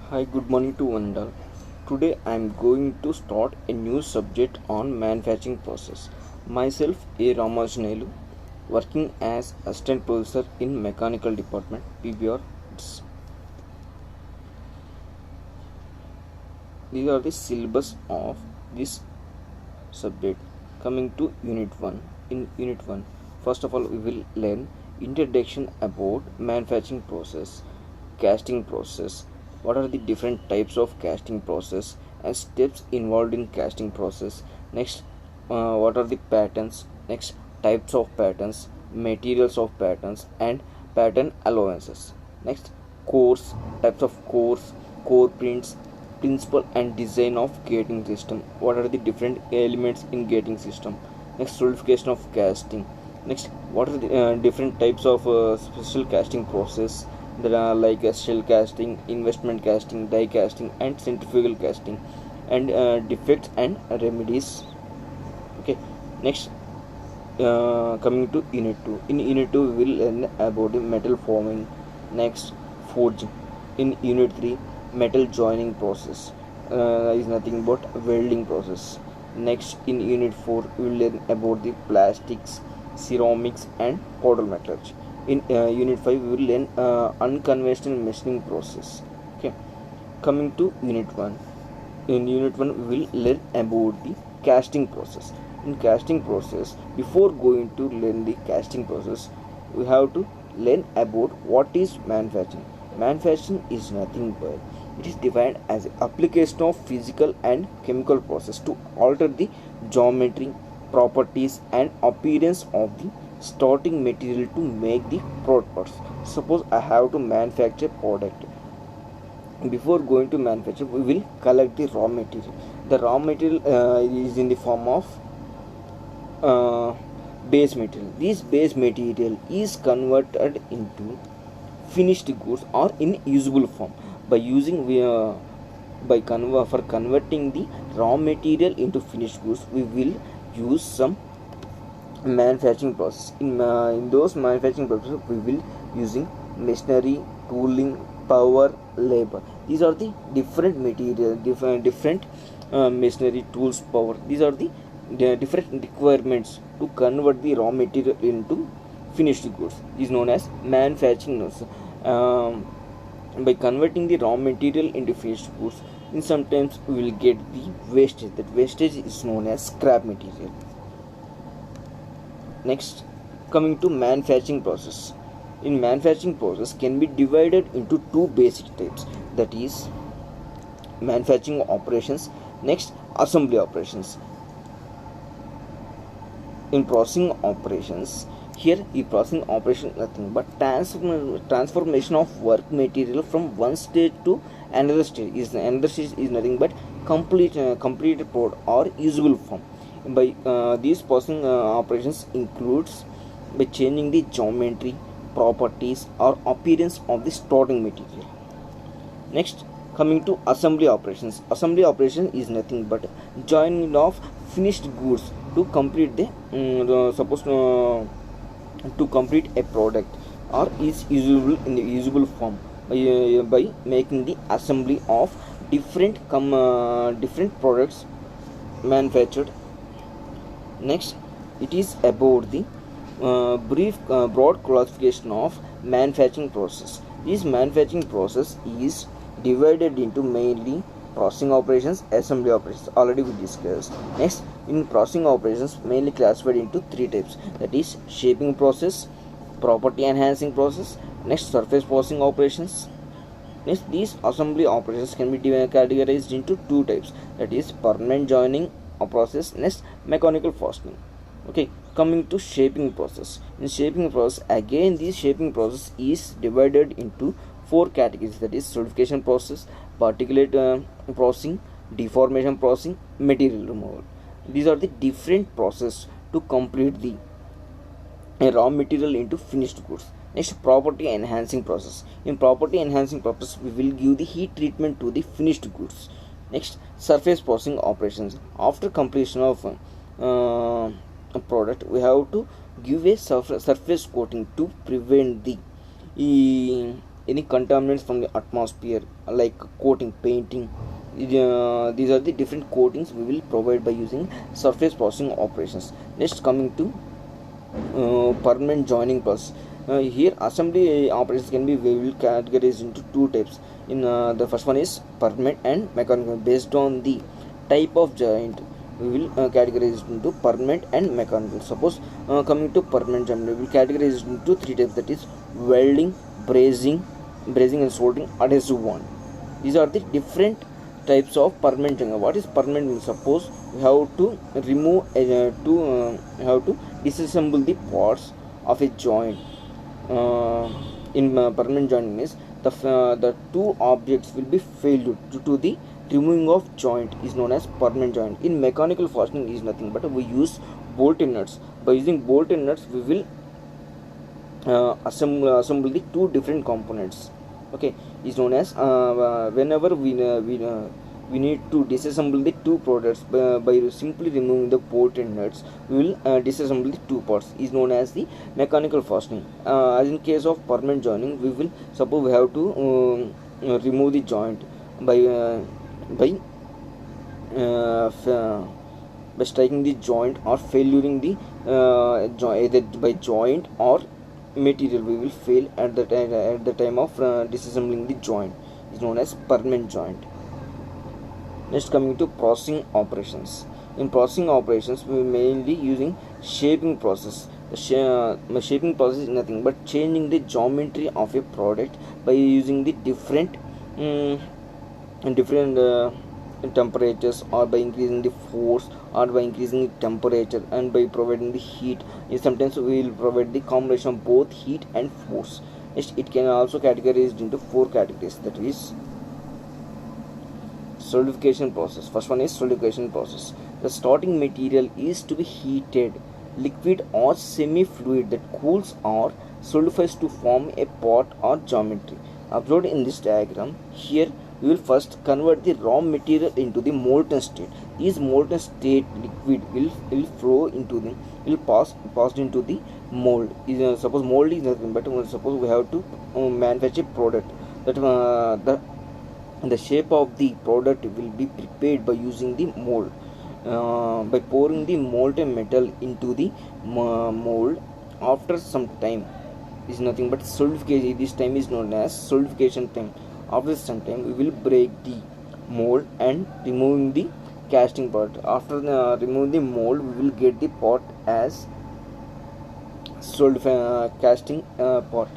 Hi, good morning to one and all. Today I am going to start a new subject on manufacturing process. Myself, A. Ramasnelu, working as assistant professor in mechanical department, PBR. These are the syllabus of this subject. Coming to Unit 1. In Unit 1, first of all, we will learn introduction about manufacturing process, casting process, what are the different types of casting process and steps involved in casting process. Next, what are the patterns. Next, types of patterns, materials of patterns and pattern allowances. Next, cores, types of cores, core prints, principle and design of gating system, what are the different elements in gating system. Next, solidification of casting. Next, what are the different types of special casting process. There are like shell casting, investment casting, die casting and centrifugal casting, and defects and remedies. Okay. Next, coming to unit 2. In unit 2 we will learn about the metal forming. Next, forging. In unit 3, metal joining process is nothing but welding process. Next, in unit 4 we will learn about the plastics, ceramics and powder metallurgy. In unit 5 we will learn unconventional machining process. Okay. Coming to unit 1. In unit 1 we will learn about the casting process. In casting process, before going to learn the casting process, we have to learn about what is manufacturing. Manufacturing is nothing but it is defined as the application of physical and chemical process to alter the geometry, properties and appearance of the starting material to make the product parts. Suppose I have to manufacture product. Before going to manufacture, we will collect the raw material. The raw material is in the form of uh, base material. This base material is converted into finished goods or in usable form by using for converting the raw material into finished goods. We will use some manufacturing process. In those manufacturing processes we will using machinery, tooling, power, labor. These are the different material, different machinery, tools, power. These are the different requirements to convert the raw material into finished goods is known as manufacturing. By converting the raw material into finished goods, in sometimes we will get the wastage. That wastage is known as scrap material. Next, coming to manufacturing process. In manufacturing process can be divided into two basic types, that is manufacturing operations. Next, assembly operations. In processing operations, here the processing operation nothing but transformation of work material from one stage to another stage. Another stage is nothing but completed product or usable form. By these processing operations includes by changing the geometry, properties or appearance of the starting material. Next, coming to assembly operations. Assembly operation is nothing but joining of finished goods to complete to complete a product or is usable in the usable form by making the assembly of different products manufactured. Next, it is about the broad classification of manufacturing process. This manufacturing process is divided into mainly processing operations, assembly operations. Already we discussed. Next, in processing operations, mainly classified into three types. That is shaping process, property enhancing process. Next, surface processing operations. Next, these assembly operations can be categorized into two types. That is permanent joining process. Next, mechanical fastening. Okay, coming to shaping process. In shaping process, again this shaping process is divided into four categories, that is solidification process, particulate processing, deformation processing, material removal. These are the different process to complete the raw material into finished goods. Next, property enhancing process. In property enhancing process, we will give the heat treatment to the finished goods. Next, surface processing operations. After completion of a product, we have to give a surface coating to prevent the any contaminants from the atmosphere, like coating, painting. These are the different coatings we will provide by using surface processing operations. Next, coming to permanent joining process. Here assembly operations can be, we will categorize into two types. In the first one is permanent and mechanical. Based on the type of joint, we will categorize into permanent and mechanical. Suppose coming to permanent joint, we will categorize into three types, that is welding, bracing and soldering, adhesive one. These are the different types of permanent joint. What is permanent? Suppose we have to remove have to disassemble the parts of a joint. In permanent joint means the two objects will be failed due to the removing of joint, is known as permanent joint. In mechanical fastening is nothing but we use bolt and nuts. By using bolt and nuts, we will assemble the two different components. Okay, is known as whenever we need to disassemble the two products by simply removing the bolt and nuts, we will disassemble the two parts, is known as the mechanical fastening. As in case of permanent joining, we will suppose we have to remove the joint by striking the joint or failuring the either by joint or material, we will fail at the time of disassembling the joint, is known as permanent joint. Next, coming to processing operations. In processing operations, we mainly using shaping process. The shaping process is nothing but changing the geometry of a product by using the different temperatures, or by increasing the force, or by increasing the temperature, and by providing the heat. Sometimes we will provide the combination of both heat and force. Next, it can also categorized into four categories, that is solidification process. First one is solidification process. The starting material is to be heated, liquid or semi-fluid, that cools or solidifies to form a part or geometry. Observed in this diagram, here we will first convert the raw material into the molten state. This molten state liquid will flow into the, will passed into the mold. Suppose mold is nothing but suppose we have to manufacture product, that the shape of the product will be prepared by using the mold. By pouring the molten metal into the mold after some time, is nothing but solidification. This time is known as solidification time. After some time, we will break the mold and removing the casting part. After removing the mold, we will get the pot as casting pot.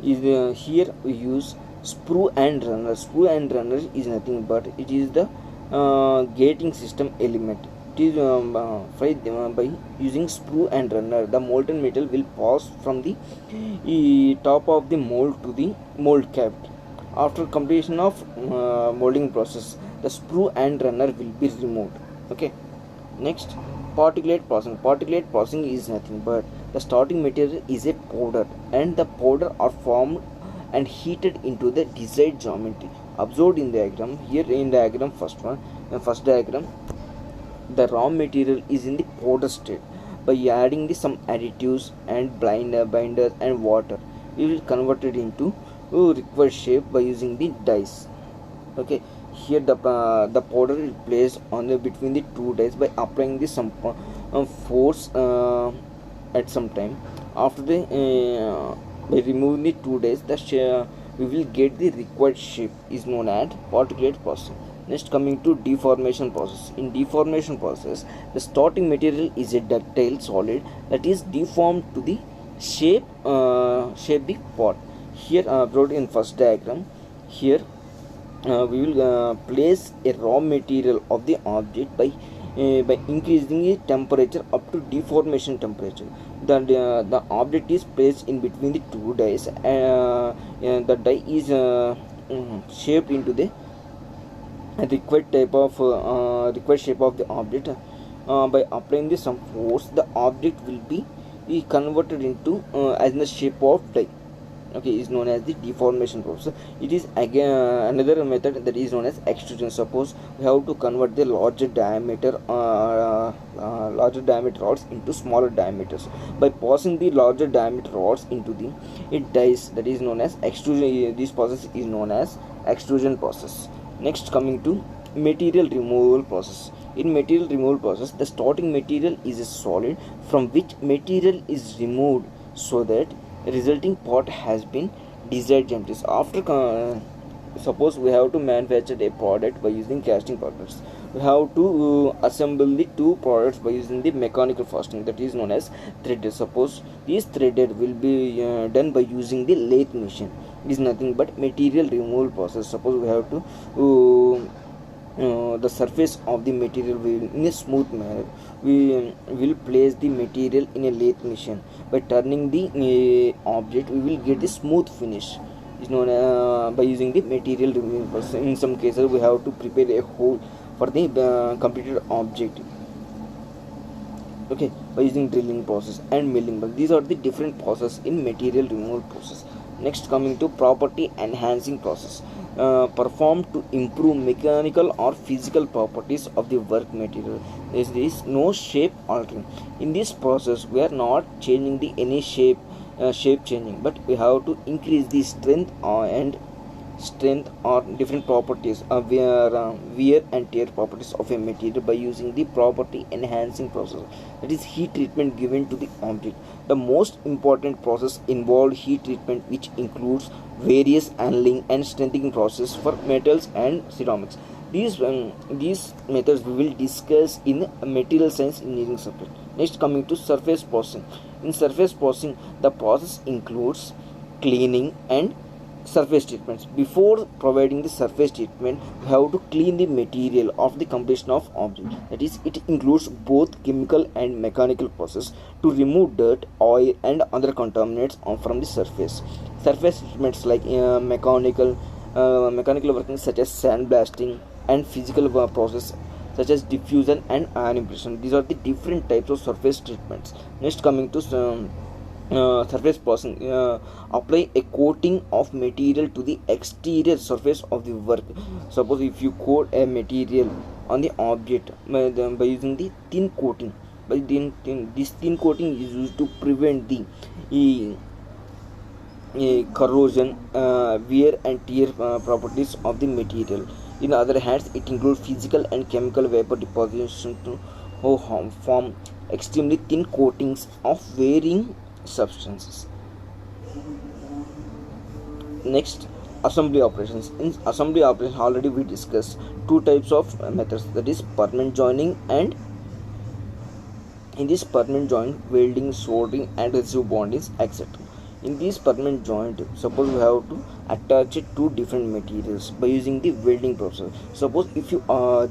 Here we use sprue and runner. Sprue and runner is nothing but it is the gating system element. It is by using sprue and runner, the molten metal will pass from the top of the mold to the mold cavity. After completion of molding process, the sprue and runner will be removed. Okay. Next, particulate processing. Particulate processing is nothing but the starting material is a powder, and the powder are formed and heated into the desired geometry. Observed in diagram. Here in diagram, first diagram, the raw material is in the powder state. By adding some additives and binders and water, we will convert it into required shape by using the dies. Okay, here the powder is placed on between the two dies by applying the some force at some time. After the by removing the two dies, we will get the required shape, is known as particulate process. Next, coming to deformation process. In deformation process, the starting material is a ductile solid that is deformed to the shape the pot. Here brought in first diagram, here we will place a raw material of the object by increasing the temperature up to deformation temperature. The object is placed in between the two dies, and the die is shaped into the required type of required shape of the object. By applying the some force, the object will be converted into as in the shape of die. Okay, is known as the deformation process. It is again another method that is known as extrusion. Suppose we have to convert the larger diameter larger diameter rods into smaller diameters. By passing the larger diameter rods into the dies, that is known as extrusion. This process is known as extrusion process. Next, coming to material removal process. In material removal process, the starting material is a solid from which material is removed so that resulting part has been desired geometries. After suppose we have to manufacture a product by using casting products, we have to assemble the two products by using the mechanical fastening, that is known as threaded. Suppose these threaded will be done by using the lathe machine. It is nothing but material removal process. Suppose we have to the surface of the material will in a smooth manner. We will place the material in a lathe machine. By turning the object, we will get a smooth finish. Is known by using the material removal process. In some cases, we have to prepare a hole for the completed object. Okay, by using drilling process and milling. But these are the different process in material removal process. Next, coming to property enhancing process. Performed to improve mechanical or physical properties of the work material. There is no shape altering. In this process, we are not changing the any shape changing, but we have to increase the strength or different properties of wear and tear properties of a material by using the property enhancing process, that is heat treatment given to the object. The most important process involved heat treatment, which includes various annealing and strengthening process for metals and ceramics. These methods we will discuss in material science engineering subject. Next, coming to surface processing. In surface processing, the process includes cleaning and surface treatments. Before providing the surface treatment, we have to clean the material of the completion of object. That is, it includes both chemical and mechanical process to remove dirt, oil, and other contaminants from the surface. Surface treatments like mechanical working such as sandblasting and physical process such as diffusion and ion impression. These are the different types of surface treatments. Next, coming to surface processing. Apply a coating of material to the exterior surface of the work. Suppose if you coat a material on the object by using the thin coating, this thin coating is used to prevent the corrosion, wear and tear properties of the material. In other hands, it includes physical and chemical vapor deposition to form extremely thin coatings of varying substances. Next, assembly operations. In assembly operations, already we discussed two types of methods, that is permanent joining, and in this permanent joint, welding, soldering, and adhesive bonding, etc. In this permanent joint, suppose we have to attach two different materials by using the welding process. Suppose if you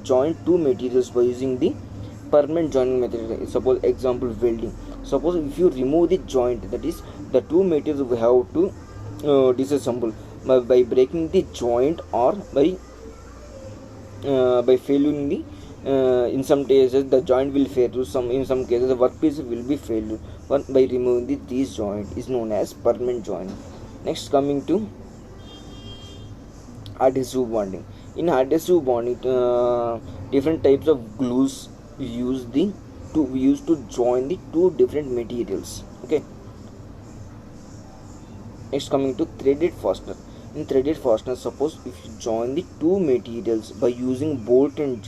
join two materials by using the permanent joining method, suppose example welding. Suppose if you remove the joint, that is the two materials we have to disassemble by breaking the joint or by failing the in some cases the joint will fail. In some cases the workpiece will be failure. But by removing these joint is known as permanent joint. Next, coming to adhesive bonding. In adhesive bonding, different types of glues used to join the two different materials. Okay. Next, coming to threaded fastener. In threaded fastener, suppose if you join the two materials by using bolt and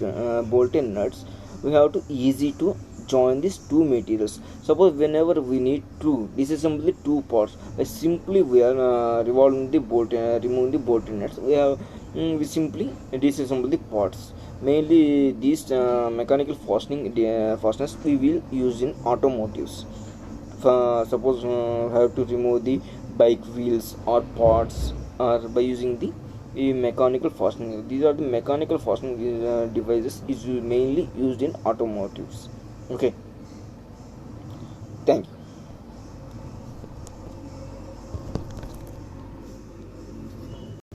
nuts, we have to easy to join these two materials. Suppose whenever we need to disassemble the two parts, by simply we are removing the bolt and nuts, we simply disassemble the parts. Mainly these mechanical fasteners we will use in automotives. Suppose have to remove the bike wheels or parts, or by using the mechanical fastening. These are the mechanical fastening devices is mainly used in automotives. Okay.